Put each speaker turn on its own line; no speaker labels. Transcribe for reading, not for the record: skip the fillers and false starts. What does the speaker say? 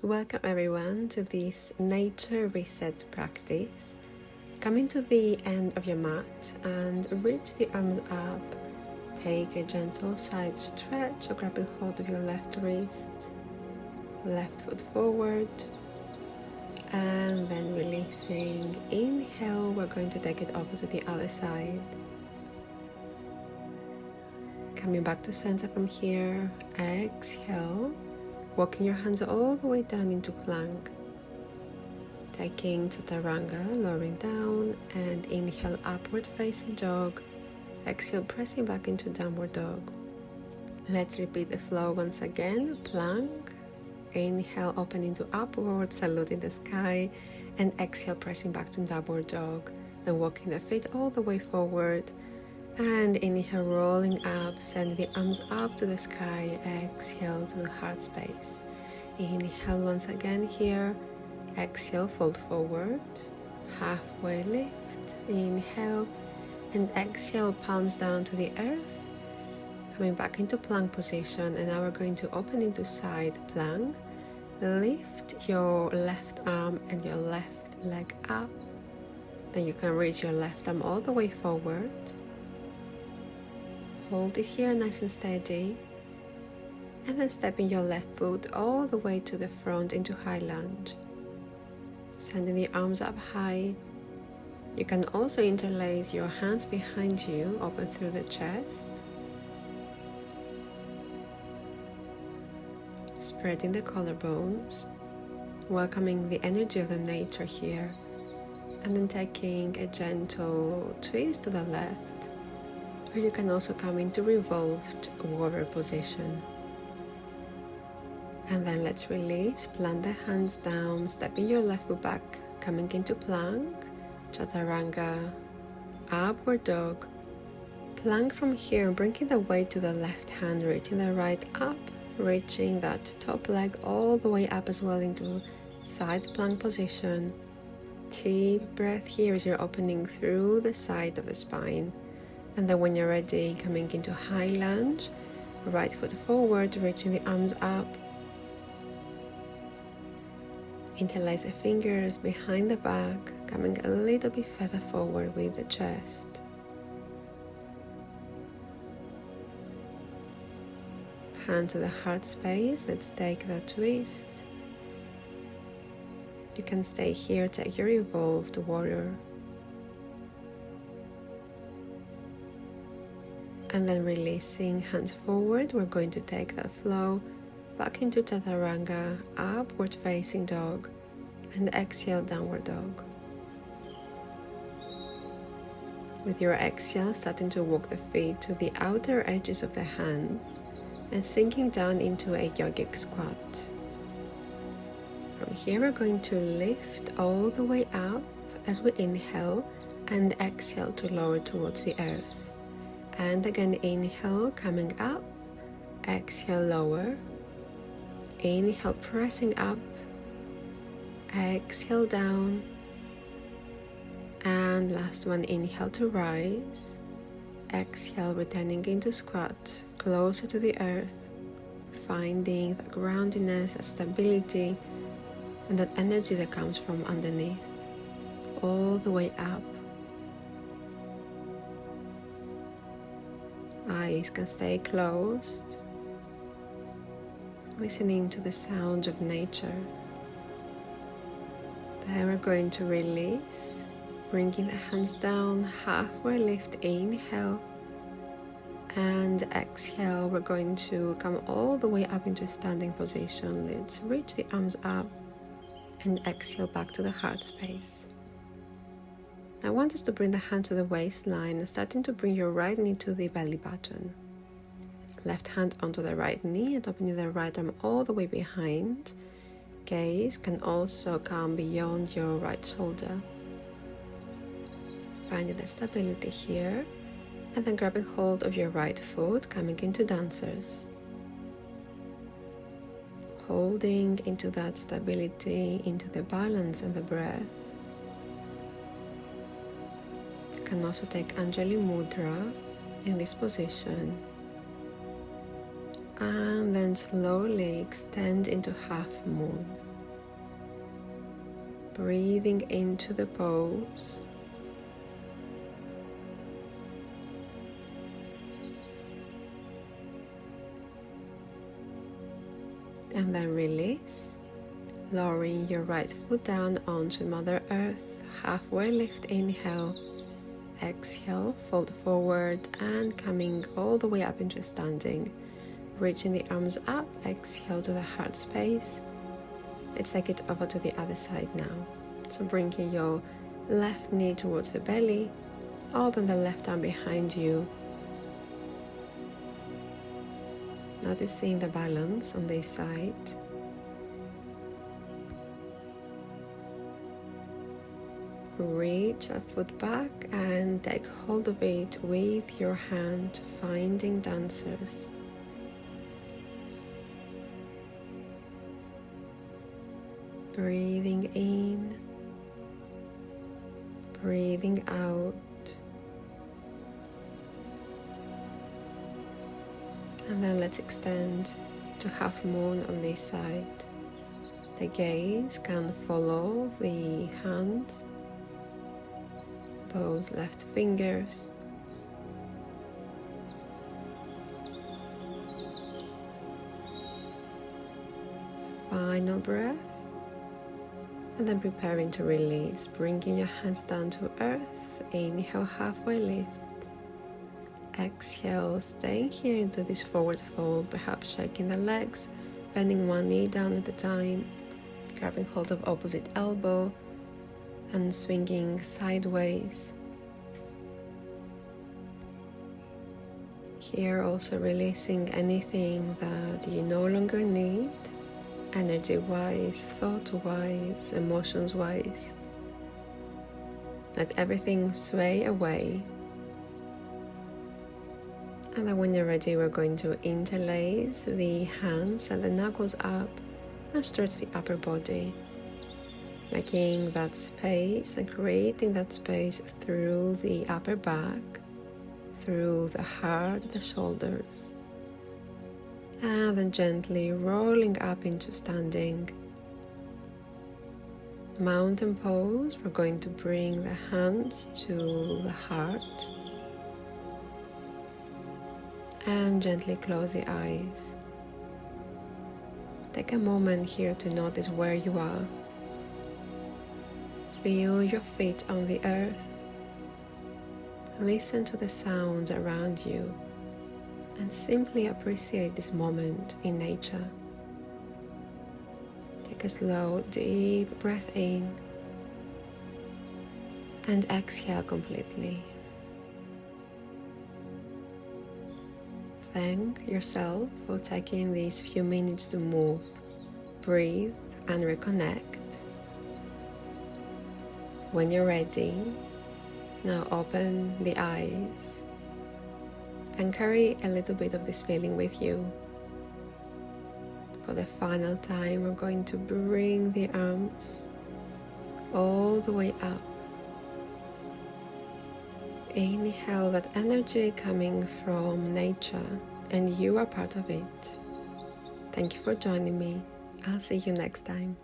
Welcome everyone to this nature reset practice. Coming to the end of your mat and reach the arms up. Take a gentle side stretch or grabbing hold of your left wrist, left foot forward, and then releasing. Inhale, we're going to take it over to the other side. Coming back to center from here, exhale. Walking your hands all the way down into plank. Taking chaturanga, lowering down, and inhale, upward facing dog. Exhale, pressing back into downward dog. Let's repeat the flow once again. Plank. Inhale, opening to upward, saluting the sky. And exhale, pressing back to downward dog. Then walking the feet all the way forward. And inhale, rolling up, send the arms up to the sky. Exhale to the heart space. Inhale once again here. Exhale, fold forward. Halfway lift. Inhale. And exhale, palms down to the earth. Coming back into plank position. And now we're going to open into side plank. Lift your left arm and your left leg up. Then you can reach your left arm all the way forward. Hold it here nice and steady, and then stepping your left foot all the way to the front into high lunge. Sending the arms up high. You can also interlace your hands behind you, open through the chest. Spreading the collarbones, welcoming the energy of the nature here, and then taking a gentle twist to the left. Or you can also come into revolved warrior position. And then let's release, plant the hands down, stepping your left foot back, coming into plank, chaturanga, upward dog. Plank from here, bringing the weight to the left hand, reaching the right up, reaching that top leg all the way up as well into side plank position. Deep breath here as you're opening through the side of the spine. And then when you're ready, coming into high lunge, right foot forward, reaching the arms up. Interlace the fingers behind the back, coming a little bit further forward with the chest. Hand to the heart space, let's take that twist. You can stay here, take your evolved warrior. And then releasing, hands forward, we're going to take that flow back into chaturanga, upward facing dog, and exhale, downward dog. With your exhale, starting to walk the feet to the outer edges of the hands and sinking down into a yogic squat. From here, we're going to lift all the way up as we inhale and exhale to lower towards the earth. And again, inhale, coming up, exhale, lower, inhale, pressing up, exhale, down, and last one, inhale to rise, exhale, returning into squat, closer to the earth, finding that groundiness, that stability, and that energy that comes from underneath, all the way up. Eyes can stay closed, listening to the sound of nature. Then we're going to release, bringing the hands down, halfway lift, inhale, and exhale. We're going to come all the way up into standing position. Let's reach the arms up and exhale back to the heart space. I want us to bring the hand to the waistline and starting to bring your right knee to the belly button. Left hand onto the right knee and opening the right arm all the way behind. Gaze can also come beyond your right shoulder. Finding the stability here and then grabbing hold of your right foot, coming into dancers. Holding into that stability, into the balance and the breath. You can also take Anjali Mudra in this position and then slowly extend into half moon. breathing into the pose. And then release, lowering your right foot down onto Mother Earth, halfway lift, inhale, exhale, fold forward and coming all the way up into standing, reaching the arms up, exhale to the heart space. Let's take it over to the other side now. So bringing your left knee towards the belly, open the left arm behind you. Noticing the balance on this side. Reach that foot back and take hold of it with your hand, finding dancers. Breathing in, breathing out. And then let's extend to half moon on this side. The gaze can follow the hands, those left fingers. Final breath. And then preparing to release, bringing your hands down to earth. Inhale, halfway lift. Exhale, staying here into this forward fold, perhaps shaking the legs, bending one knee down at a time, grabbing hold of opposite elbow and swinging sideways. Here also releasing anything that you no longer need, energy-wise, thought-wise, emotions-wise. Let everything sway away. And then when you're ready, we're going to interlace the hands and the knuckles up and stretch the upper body, making that space and creating that space through the upper back, through the heart, the shoulders. And then gently rolling up into standing. Mountain pose, we're going to bring the hands to the heart. And gently close the eyes. Take a moment here to notice where you are. Feel your feet on the earth. Listen to the sounds around you and simply appreciate this moment in nature. Take a slow, deep breath in and exhale completely. Thank yourself for taking these few minutes to move, breathe, and reconnect. When you're ready, now open the eyes and carry a little bit of this feeling with you. For the final time, we're going to bring the arms all the way up. Inhale that energy coming from nature, and you are part of it. Thank you for joining me. I'll see you next time.